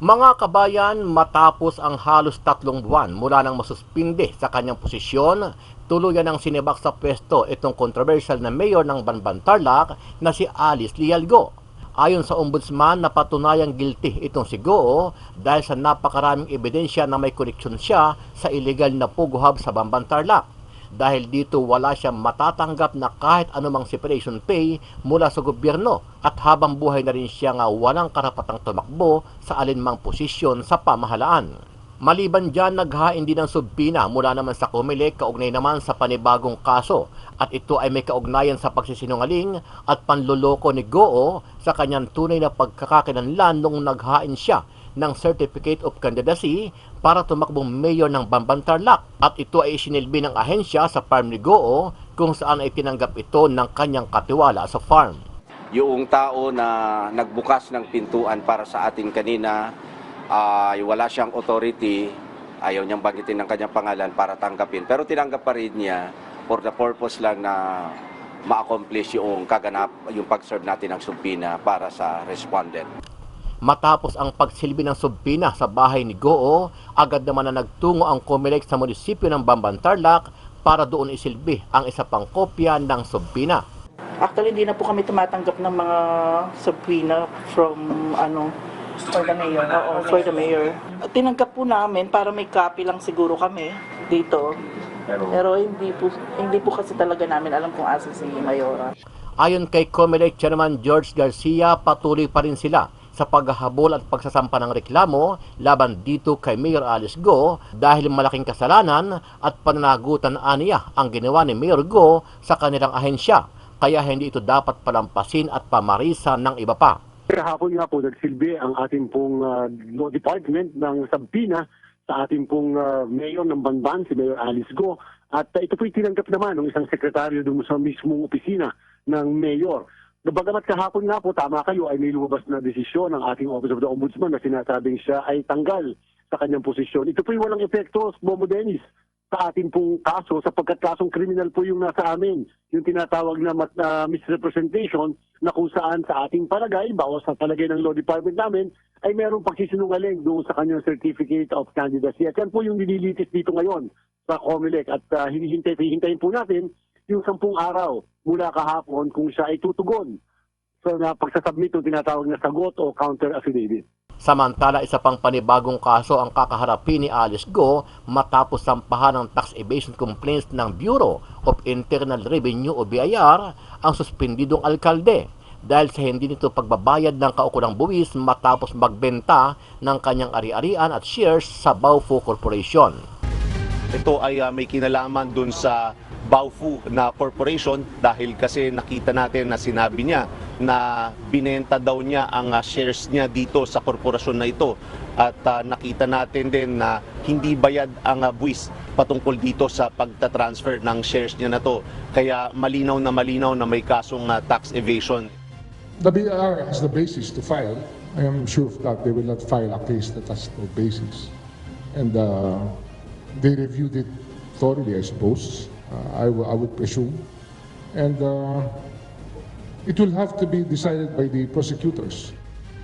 Mga kabayan, matapos ang halos 3 buwan mula nang masuspinde sa kanyang posisyon, tuluyan ang sinibak sa pwesto itong controversial na mayor ng Banban Tarlac na si Alice Lialgo. Ayon sa ombudsman, napatunayang guilty itong si Goo dahil sa napakaraming ebidensya na may koneksyon siya sa illegal na Pogo Hub sa Banban Tarlac. Dahil dito wala siyang matatanggap na kahit anumang separation pay mula sa gobyerno at habang buhay na rin siya nga walang karapatang tumakbo sa alinmang posisyon sa pamahalaan. Maliban dyan, naghain din ng subpina mula naman sa COMELEC kaugnay naman sa panibagong kaso at ito ay may kaugnayan sa pagsisinungaling at panluloko ni Goo sa kanyang tunay na pagkakakilanlan nung naghain siya ng Certificate of Candidacy para tumakbong mayor ng Banban Tarlac at ito ay isinilbi ng ahensya sa farm ni Goo kung saan ay tinanggap ito ng kanyang katiwala sa farm. Yung tao na nagbukas ng pintuan para sa atin kanina, wala siyang authority, ayaw niyang banggitin ng kanyang pangalan para tanggapin. Pero tinanggap pa rin niya for the purpose lang na ma-accomplish yung pag-serve natin ng subpoena para sa respondent. Matapos ang pagsilbi ng subpina sa bahay ni Goo, agad naman na nagtungo ang COMELEC sa munisipyo ng Banban Tarlac para doon isilbi ang isa pang kopya ng subpina. Actually, hindi na po kami tumatanggap ng mga subpoena from For the mayor. Oo, for the mayor. Tinanggap po namin para may copy lang siguro kami dito. Pero hindi po kasi talaga namin alam kung asan si Mayora. Ayon kay COMELEC Chairman George Garcia, patuloy pa rin sila sa paghahabol at pagsasampa ng reklamo laban dito kay Mayor Alice Goo dahil malaking kasalanan at pananagutan aniya ang ginawa ni Mayor Goo sa kanilang ahensya, kaya hindi ito dapat palampasin at pamarisan ng iba pa. Kahapon nga po nagsilbi ang ating pong law department ng subpoena sa ating pong mayor ng Banban, si Mayor Alice Goo, at ito po'y tinanggap naman ng isang sekretaryo doon sa mismong opisina ng mayor. Bagamat kahapon nga po, tama kayo, ay may lumabas na desisyon ng ating Office of the Ombudsman na sinasabing siya ay tanggal sa kanyang posisyon. Ito po'y walang epekto, Momo Dennis, sa ating pong kaso sapagkat kasong kriminal po yung nasa amin. Yung tinatawag na misrepresentation na kung saan sa ating palagay, bawas sa palagay ng law department namin, ay merong pagsisinungaling doon sa kanyang Certificate of Candidacy. At yan po yung nililitis dito ngayon sa COMELEC at hihintayin po natin yung 10 araw mula kahapon kung siya ay tutugon sa pagsasubmit ng tinatawag na sagot o counter affidavit. Samantala, isa pang panibagong kaso ang kakaharapin ni Alice Goo matapos sampahan ng tax evasion complaints ng Bureau of Internal Revenue o BIR ang suspendidong alkalde dahil sa hindi nito pagbabayad ng kaukulang buwis matapos magbenta ng kanyang ari-arian at shares sa Baofu Corporation. Ito ay may kinalaman dun sa Baofu na corporation dahil kasi nakita natin na sinabi niya na binenta daw niya ang shares niya dito sa korporasyon na ito at nakita natin din na hindi bayad ang buwis patungkol dito sa pagta-transfer ng shares niya na to, kaya malinaw na may kasong tax evasion. The BIR has the basis to file. I am sure that they will not file a case that has no basis, and they reviewed it thoroughly, I suppose. I would presume, and it will have to be decided by the prosecutors.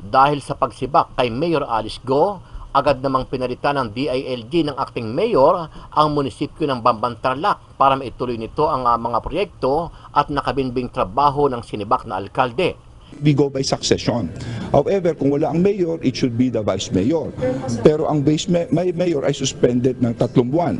Dahil sa pagsibak kay Mayor Alice Goo, agad namang pinalitan ng DILG ng acting mayor ang munisipyo ng Banban Tarlac para maituloy nito ang mga proyekto at nakabinbing trabaho ng sinibak na alkalde. We go by succession. However, kung wala ang mayor, it should be the vice mayor. Pero ang mayor ay suspended ng 3 buwan.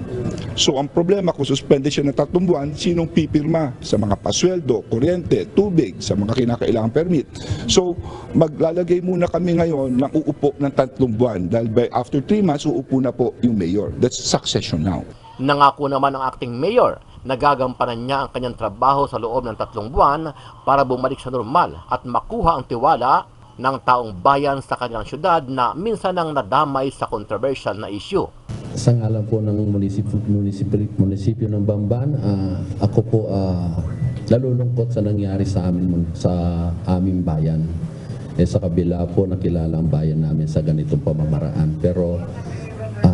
So ang problema kung suspended siya ng 3 buwan, sinong pipirma sa mga pasweldo, kuryente, tubig, sa mga kinakailangang permit. So maglalagay muna kami ngayon ng uupo ng 3 buwan dahil after 3 months, uupo na po yung mayor. That's succession now. Nangako naman ang acting mayor na gagampanan niya ang kanyang trabaho sa loob ng 3 buwan para bumalik sa normal at makuha ang tiwala ng taong bayan sa kanilang syudad na minsan nang nadamay sa controversial na issue. Sa ngalan po ng munisipyo ng Banban, ako po nalulungkot sa nangyari sa aming bayan. Sa kabila po nakilala ang bayan namin sa ganitong pamamaraan. Pero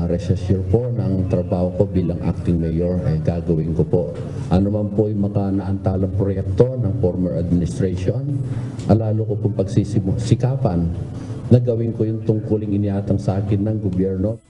rest assured po ng trabaho ko bilang acting mayor ay gagawin ko po. Ano man po yung naantalang proyekto ng former administration, lalo ko pong pagsisikapan nagawin ko yung tungkuling iniatang sa akin ng gobyerno.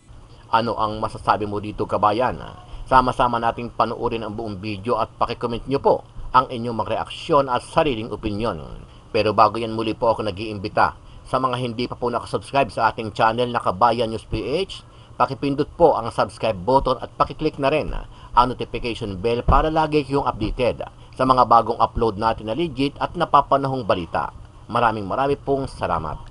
Ano ang masasabi mo dito, kabayan? Sama-sama nating panoorin ang buong video at pakicomment nyo po ang inyong mga reaksyon at sariling opinyon. Pero bago yan, muli po ako nag-iimbita sa mga hindi pa po nakasubscribe sa ating channel na Kabayan News PH, pakipindot po ang subscribe button at pakiclick na rin ang notification bell para lagi kayong updated sa mga bagong upload natin na legit at napapanahong balita. Maraming pong salamat.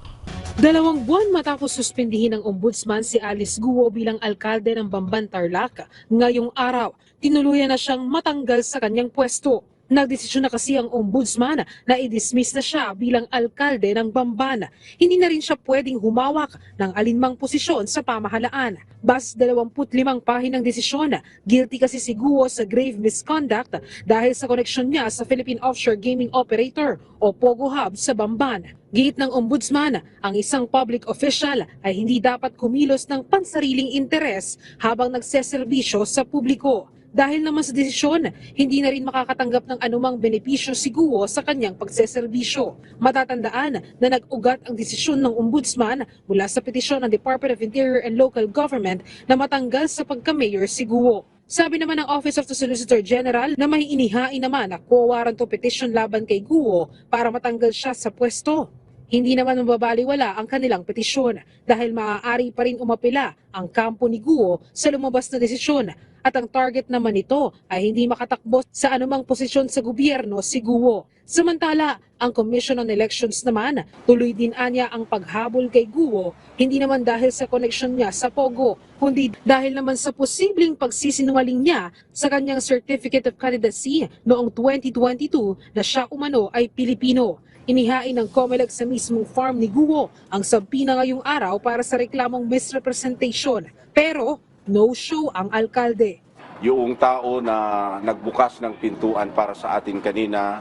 2 buwan matapos suspindihin ng ombudsman si Alice Guo bilang alkalde ng Bamban, Tarlac, ngayong araw, tinuluyan na siyang matanggal sa kanyang pwesto. Nagdesisyon na kasi ang ombudsman na i-dismiss na siya bilang alkalde ng Bamban. Hindi na rin siya pwedeng humawak ng alinmang posisyon sa pamahalaan. Bas 25 pahinang desisyon, guilty kasi si Guo sa grave misconduct dahil sa koneksyon niya sa Philippine Offshore Gaming Operator o POGO Hub sa Bamban. Giit ng ombudsman, ang isang public official ay hindi dapat kumilos ng pansariling interes habang nagseserbisyo sa publiko. Dahil naman sa desisyon, hindi na rin makakatanggap ng anumang benepisyo si Guo sa kanyang pagseserbisyo. Matatandaan na nag-ugat ang desisyon ng ombudsman mula sa petisyon ng Department of Interior and Local Government na matanggal sa pagka-mayor si Guo. Sabi naman ng Office of the Solicitor General na may inihain naman na quo warranto petition laban kay Guo para matanggal siya sa pwesto. Hindi naman mababaliwala ang kanilang petisyon dahil maaari pa rin umapila ang kampo ni Guo sa lumabas na desisyon at ang target naman nito ay hindi makatakbo sa anumang posisyon sa gobyerno si Guo. Samantala, ang Commission on Elections naman tuloy din anya ang paghabol kay Guo, hindi naman dahil sa koneksyon niya sa POGO, kundi dahil naman sa posibleng pagsisinungaling niya sa kanyang Certificate of Candidacy noong 2022 na siya umano ay Pilipino. Inihain ng COMELEC sa mismong farm ni Guo ang sabina ngayong araw para sa reklamong misrepresentation. Pero no-show ang alkalde. Yung tao na nagbukas ng pintuan para sa atin kanina,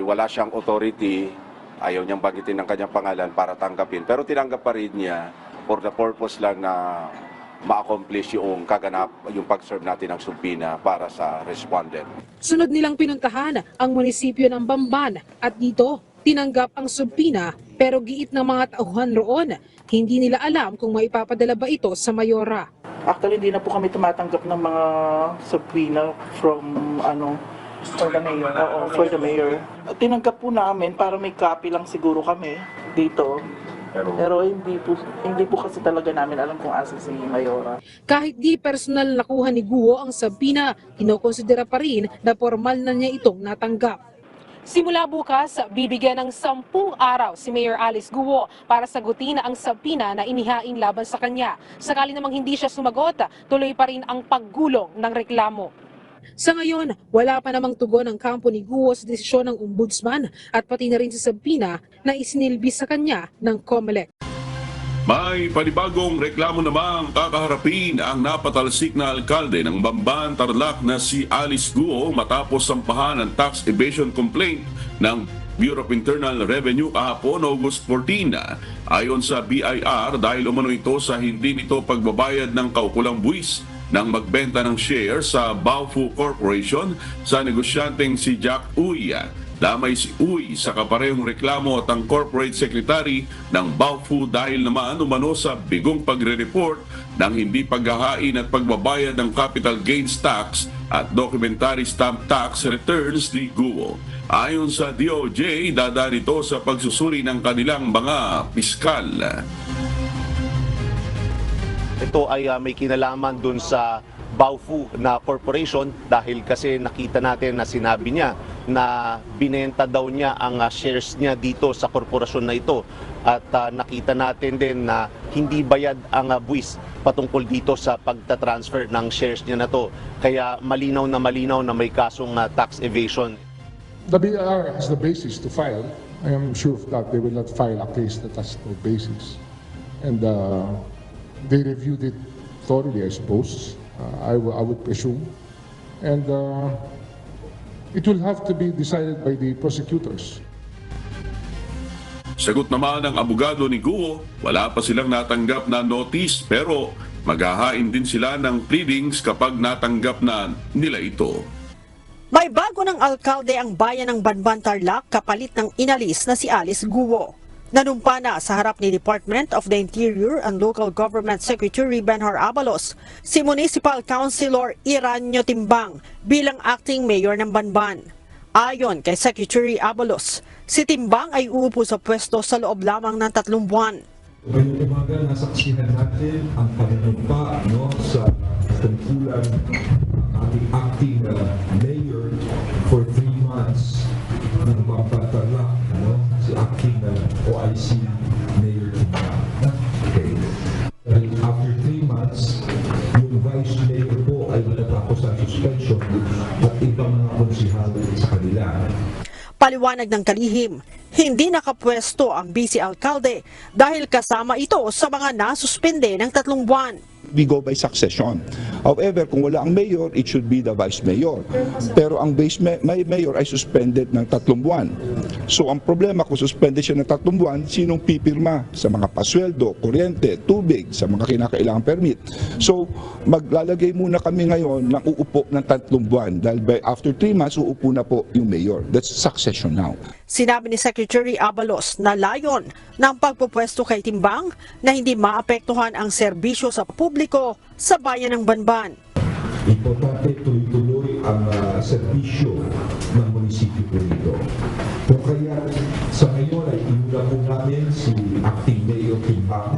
wala siyang authority, ayaw niyang banggitin ng kanyang pangalan para tanggapin. Pero tinanggap pa rin niya for the purpose lang na ma-accomplish yung pag-serve natin ng subpoena para sa respondent. Sunod nilang pinuntahan ang munisipyo ng Bamban at dito tinanggap ang subpoena pero giit ng mga tauhan roon, hindi nila alam kung maipapadala ba ito sa mayora. Actually, hindi na po kami tumatanggap ng mga subpoena from For the mayor. Oo, for the mayor. Tinanggap po namin para may copy lang siguro kami dito. Pero hindi po kasi talaga namin alam kung asa si Mayora. Kahit di personal nakuha ni Guo ang sabina, kinokonsidera pa rin na formal na niya itong natanggap. Simula bukas, bibigyan ng 10 araw si Mayor Alice Guo para sagutin ang sabina na inihain laban sa kanya. Sakali namang hindi siya sumagot, tuloy pa rin ang paggulong ng reklamo. Sa ngayon, wala pa namang tugon ang kampo ni Guo sa desisyon ng ombudsman at pati na rin sa sabina na isinilbi sa kanya ng COMELEC. May panibagong reklamo namang kakaharapin ang napatalsik na alkalde ng Bamban, Tarlac na si Alice Guo matapos sampahan ng tax evasion complaint ng Bureau of Internal Revenue kahapon August 14. Ayon sa BIR, dahil umano ito sa hindi nito pagbabayad ng kaukulang buwis nang magbenta ng share sa Baofu Corporation sa negosyanteng si Jack Uy. Damay si Uy sa kaparehong reklamo at ang corporate secretary ng Baofu dahil naman umano sa bigong pagre-report ng hindi paghahain at pagbabayad ng capital gains tax at documentary stamp tax returns ni Guo. Ayon sa DOJ, dadaan ito sa pagsusuri ng kanilang mga piskal. Ito ay may kinalaman dun sa Baofu na corporation dahil kasi nakita natin na sinabi niya na binenta daw niya ang shares niya dito sa korporasyon na ito at nakita natin din na hindi bayad ang buwis patungkol dito sa pagta-transfer ng shares niya na to. Kaya malinaw na may kasong tax evasion. The BIR has the basis to file. I am sure that they will not file a case that has no basis. And they reviewed it thoroughly, I suppose. I would presume. And it will have to be decided by the prosecutors. Sagot naman ng abogado ni Guo, wala pa silang natanggap na notice pero maghahain din sila ng pleadings kapag natanggap na nila ito. May bago ng alkalde ang bayan ng Bamban, Tarlac kapalit ng inalis na si Alice Guo. Nanumpa na sa harap ni Department of the Interior and Local Government Secretary Benhar Abalos si Municipal Councilor Iranio Timbang bilang acting mayor ng Banban. Ayon kay Secretary Abalos, si Timbang ay uupo sa pwesto sa loob lamang ng 3 buwan. Ngayong umaga, nasaksihan natin ang panunumpa sa tungkulan ng ating acting mayor for 3 months ng Bamban Tarlac, si acting OIC Mayor Timbang. Okay. After 3 months, yung vice mayor po ay natatapos ang suspension at ibang mga konsihal sa kanila. Paliwanag ng kalihim, hindi nakapwesto ang vice alkalde dahil kasama ito sa mga nasuspende ng 3 buwan. We go by succession. However, kung wala ang mayor, it should be the vice mayor. Pero ang mayor ay suspended ng 3 buwan. So ang problema kung suspended siya ng 3 buwan, sinong pipirma sa mga pasweldo, kuryente, tubig, sa mga kinakailangang permit. So maglalagay muna kami ngayon ng uupo ng 3 buwan dahil after 3 months, uupo na po yung mayor. That's succession now. Sinabi ni Secretary Abalos na layon ng pagpupwesto kay Timbang na hindi maapektuhan ang serbisyo sa publiko sa bayan ng Banban. Importante tuloy-tuloy ang serbisyo ng munisipyo po ito. Kung kaya sa ngayon ay inuna po namin si Acting Mayor Timbang,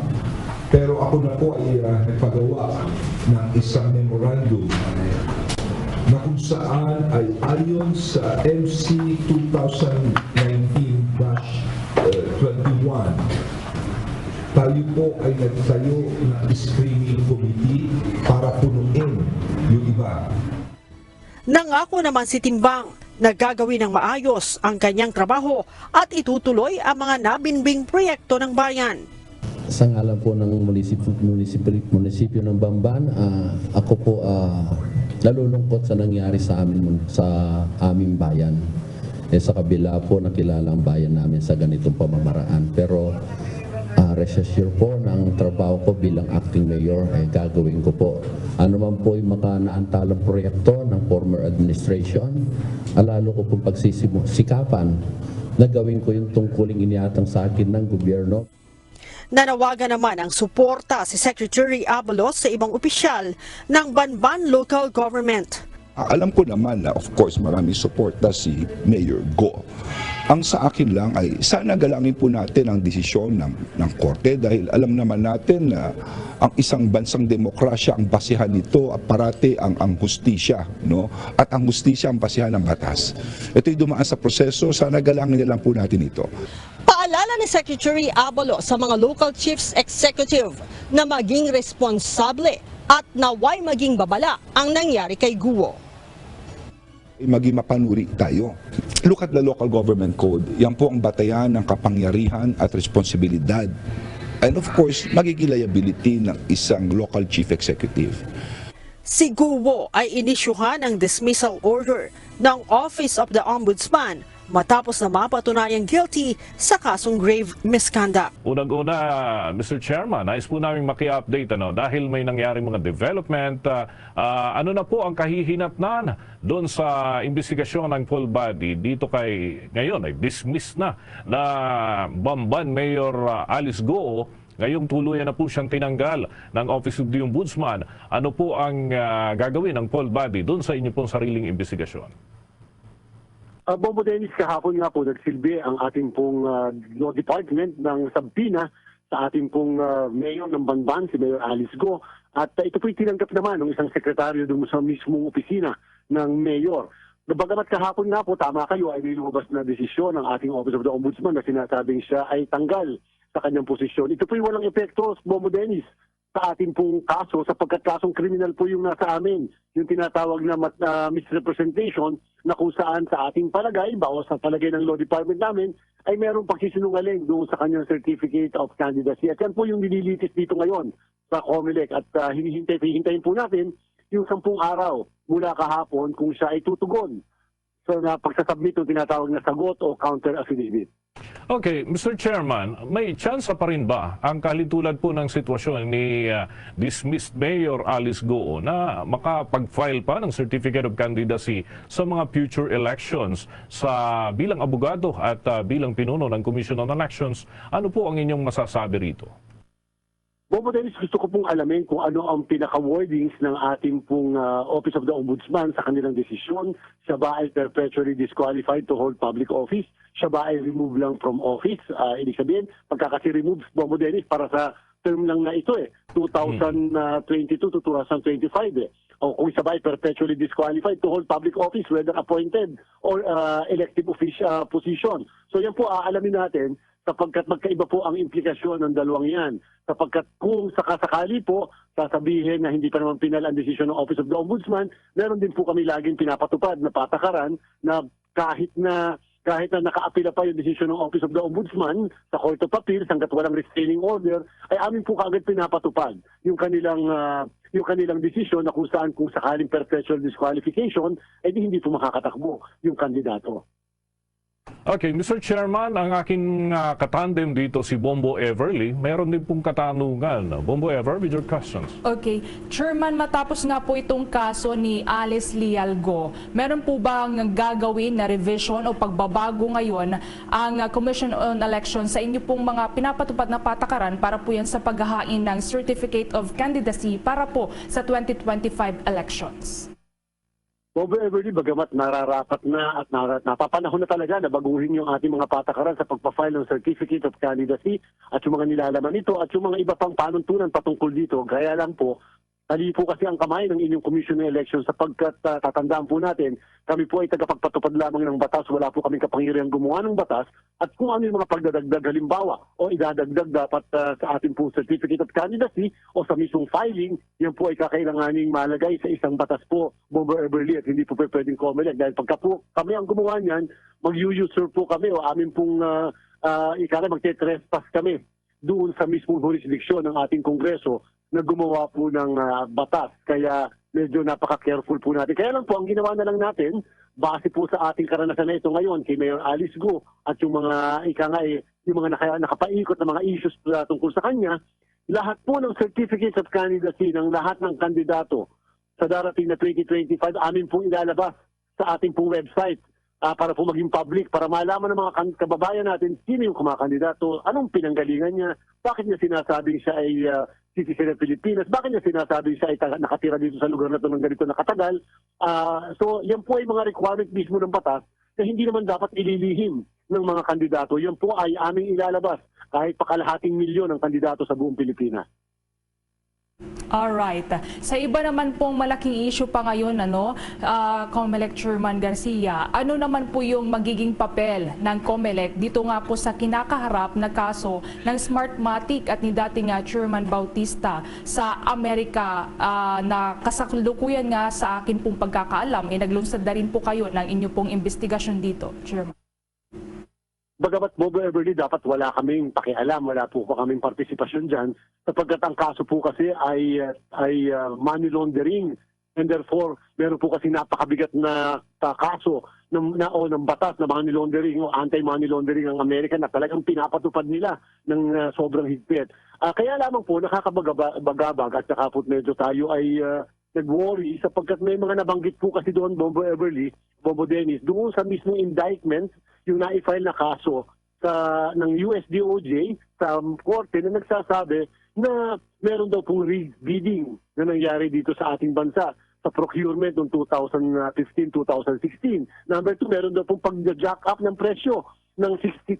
pero ako na po ay nagpagawa ng isang memorandum na kung saan ay ayon sa MC 2019-21, tayo po ay nagtayo ng screening committee para punuin yung iba. Nangako naman si Timbang na gagawin ng maayos ang kanyang trabaho at itutuloy ang mga nabinbing proyekto ng bayan. Sa ngalan po ng munisipyo ng Bamban, ako po nalulungkot sa nangyari sa aming bayan. Sa kabila po nakilala ang bayan namin sa ganitong pamamaraan. Pero rest assured po ng trabaho ko bilang acting mayor ay gagawin ko po. Ano man po yung makanaantalang proyekto ng former administration, lalo ko pong pagsisikapan na gawin ko yung tungkuling iniatang sa akin ng gobyerno. Nanawagan naman ang suporta si Secretary Abalos sa ibang opisyal ng Banban Local Government. Alam ko naman na of course maraming suporta si Mayor Go. Ang sa akin lang ay sana galangin po natin ang desisyon ng korte dahil alam naman natin na ang isang bansang demokrasya ang basihan nito at parati ang hustisya, no? At ang hustisya ang basihan ng batas. Ito'y dumaan sa proseso, sana galangin na lang po natin ito. Paalala ni Secretary Abalos sa mga local chiefs executive na maging responsable at naway maging babala ang nangyari kay Guo. Maging mapanuri tayo. Look at the local government code. Yan po ang batayan ng kapangyarihan at responsibilidad. And of course, magiging liability ng isang local chief executive. Si Guo ay inisyuhan ang dismissal order ng Office of the Ombudsman matapos na mapatunayang guilty sa kasong grave misconduct. Unang-una, Mr. Chairman, nais po namin maki-update dahil may nangyaring mga development. Ano na po ang kahihinatnan doon sa investigasyon ng full body dito ngayon ay dismiss na Bamban Mayor Alice Go. Ngayong tuluyan na po siyang tinanggal ng Office of the Ombudsman. Ano po ang gagawin ng full body doon sa inyo pong sariling investigasyon? Bombo Dennis, kahapon nga po nagsilbi ang ating pong law department ng Sabina sa ating pong mayor ng Banban, si Mayor Alice Go. At ito po'y tinanggap naman ng isang sekretaryo doon sa mismong opisina ng mayor. Bagamat kahapon nga po, tama kayo, ay nilumabas na desisyon ng ating Office of the Ombudsman na sinasabing siya ay tanggal sa kanyang posisyon. Ito po'y walang epekto, Bombo Dennis, sa ating pong kaso sapagkat kasong kriminal po yung nasa amin. Yung tinatawag na misrepresentation na kung saan sa ating palagay, bawas sa palagay ng law department namin, ay merong pagsisinungaling doon sa kanyang certificate of candidacy. At yan po yung nililitis dito ngayon sa COMELEC at hihintayin po natin yung 10 araw mula kahapon kung siya ay tutugon sa pagsasubmit ng tinatawag na sagot o counter affidavit. Okay, Mr. Chairman, may tsansa pa rin ba ang kahintulad po ng sitwasyon ni dismissed Mayor Alice Go na makapag-file pa ng Certificate of Candidacy sa mga future elections sa bilang abogado at bilang pinuno ng Commission on Elections? Ano po ang inyong masasabi rito? Bobo Dennis, gusto ko pong alamin kung ano ang pinaka-wordings ng ating pong Office of the Ombudsman sa kanilang desisyon. Siya ba ay perpetually disqualified to hold public office? Siya ba ay remove lang from office? Ibig sabihin, pagkakasi remove, Bobo Dennis, para sa term lang na ito 2022 to 2025 O kung siya ba ay perpetually disqualified to hold public office, whether appointed or elective position. So yan po aalamin natin sapagkat magkaiba po ang implikasyon ng dalawang yan. Sapagkat kung sakasakali po, sasabihin na hindi pa naman pinal ang desisyon ng Office of the Ombudsman, meron din po kami laging pinapatupad na patakaran na kahit na nakaapila pa yung desisyon ng Office of the Ombudsman sa Court of Appeals hanggat walang restraining order, ay amin po kaagad pinapatupad yung kanilang desisyon na kung sakaling perpetual disqualification, ay hindi po makakatakbo yung kandidato. Okay, Mr. Chairman, ang aking katandem dito si Bombo Everly. Meron din pong katanungan. Bombo Ever, with your questions. Okay. Chairman, matapos nga po itong kaso ni Alice Lialgo, meron po bang gagawin na revision o pagbabago ngayon ang Commission on Elections sa inyo pong mga pinapatupad na patakaran para po yan sa paghahain ng Certificate of Candidacy para po sa 2025 elections? Bobo Everly, bagamat nararapat na at napapanahon na talaga na baguhin yung ating mga patakaran sa pagpa-file ng Certificate of Candidacy at yung mga nilalaman nito at yung mga iba pang panuntunan patungkol dito. Gaya lang po, tali po kasi ang kamay ng inyong Commission on Elections sapagkat tatandaan po natin, kami po ay tagapagpatupad lamang ng batas, wala po kaming kapangyarihang gumawa ng batas at kung ano yung mga pagdadagdag halimbawa o idadagdag dapat sa ating po Certificate of Candidacy o sa mismong filing, yan po ay kakailanganing malagay sa isang batas po, Bobo Everly, at hindi po pwedeng COMELEC dahil pagka po kami ang gumawa niyan, mag-usurp po kami o amin pong magte-trespass kami doon sa mismong jurisdiction ng ating Kongreso na gumawa po ng batas. Kaya medyo napaka-careful po natin. Kaya lang po, ang ginawa na lang natin, base po sa ating karanasan na ito ngayon kay Mayor Alice Go at yung mga, yung mga nakapaikot na mga issues tungkol sa kanya, lahat po ng Certificates of Candidacy ng lahat ng kandidato sa darating na 2025, amin pong ilalabas sa ating pong website para po maging public, para malaman ng mga kababayan natin sino yung kumakandidato, anong pinanggalingan niya, bakit niya sinasabing siya ay citizen ng Pilipinas, bakit niya sinasabing siya ay nakatira dito sa lugar na ito ng ganito na katagal. So yan po ay mga requirement mismo ng batas na hindi naman dapat ililihim ng mga kandidato. Yan po ay aming ilalabas kahit pa kalahating milyon ng kandidato sa buong Pilipinas. Alright. Sa iba naman pong malaking issue pa ngayon, COMELEC Chairman Garcia, ano naman po yung magiging papel ng COMELEC dito nga po sa kinakaharap na kaso ng Smartmatic at ni dating Chairman Bautista sa Amerika na kasalukuyan nga sa akin pong pagkakaalam, naglunsad na rin po kayo ng inyo pong investigasyon dito, Chairman? Bagamat Bobo Everly, dapat wala kaming pakialam, wala po kaming partisipasyon dyan sapagkat ang kaso po kasi ay money laundering and therefore meron po kasi napakabigat na kaso ng batas na money laundering o anti-money laundering ng Amerika na talagang pinapatupad nila ng sobrang higpit. Kaya lamang po nakakabagabag at saka po medyo tayo ay nag-worry sapagkat may mga nabanggit po kasi doon, Bobo Everly, Bobo Dennis, doon sa mismong indictment yung na-file na kaso ng US DOJ sa korte na nagsasabi na meron daw pong rigged bidding na nangyari dito sa ating bansa sa procurement noong 2015-2016. Number 2, meron daw pong pag-jack up ng presyo ng $60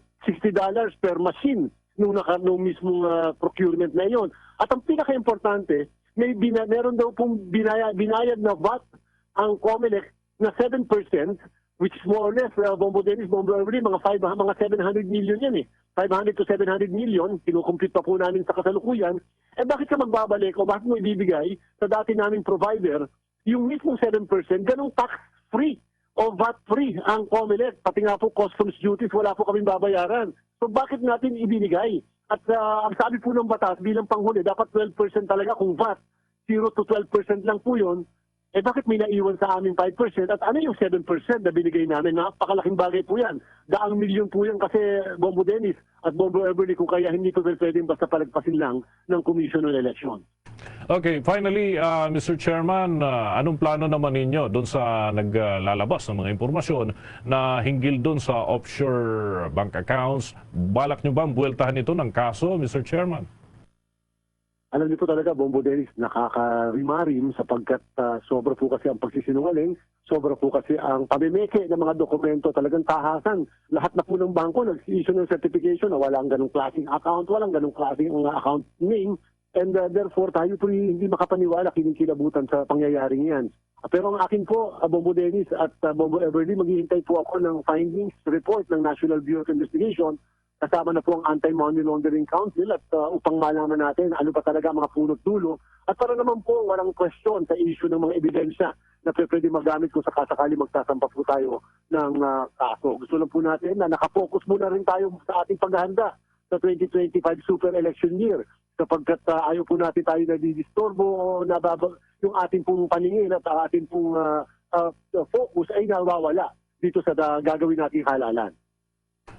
per machine nung mismong procurement na yon. At ang pinaka-importante, meron daw pong binayad na VAT ang COMELEC na 7%, which is more or less, Bombo Dennis, Bombo Everly, mga 700 million yan eh. 500 to 700 million, kinukumpute pa po namin sa kasalukuyan. Bakit ka magbabalik o bakit mo ibibigay sa dati naming provider yung mismong 7%, ganong tax-free o VAT-free ang COMELEC. Pati nga po customs duties, wala po kaming babayaran. So bakit natin ibinigay? At ang sabi po ng batas, bilang panghuli, dapat 12% talaga kung VAT. 0 to 12% lang po yun. bakit may naiwan sa aming 5% at ano yung 7% na binigay namin? Napakalaking bagay po yan. Daang milyon po yan kasi Bombo Dennis at Bombo Everly, kung kaya hindi ko pwedeng basta palagpasin lang ng Commission on Election. Okay, finally, Mr. Chairman, anong plano naman ninyo doon sa naglalabas ng mga impormasyon na hinggil doon sa offshore bank accounts? Balak nyo ba ang buweltahan ito ng kaso, Mr. Chairman? Alam niyo po talaga, Bombo Dennis, nakakarimarim sapagkat sobra po kasi ang pagsisinungaling, sobra po kasi ang pamimeke ng mga dokumento, talagang tahasan. Lahat na po ng bangko nag-issue ng certification na walang ganong klaseng account, walang ganong klaseng account name, and therefore tayo po hindi makapaniwala kinikilabutan sa pangyayaring yan. Pero ang akin po, Bombo Dennis at Bombo Everly, maghihintay po ako ng findings report ng National Bureau of Investigation. Kasama na po ang Anti-Money Laundering Council at upang malaman natin ano pa talaga mga punot dulo at para naman po walang question sa issue ng mga ebidensya na pwede magamit kung sakasakali magsasampa po tayo ng kaso. Gusto lang po natin na nakapokus muna rin tayo sa ating paghahanda sa 2025 super election year sapagkat ayaw po natin tayo nadidisturbo o yung ating pong paningin at ating pong focus ay nawawala dito sa gagawin nating halalan.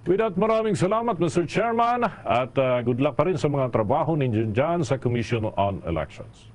With that, maraming salamat, Mr. Chairman, at good luck pa rin sa mga trabaho ninyo dyan sa Commission on Elections.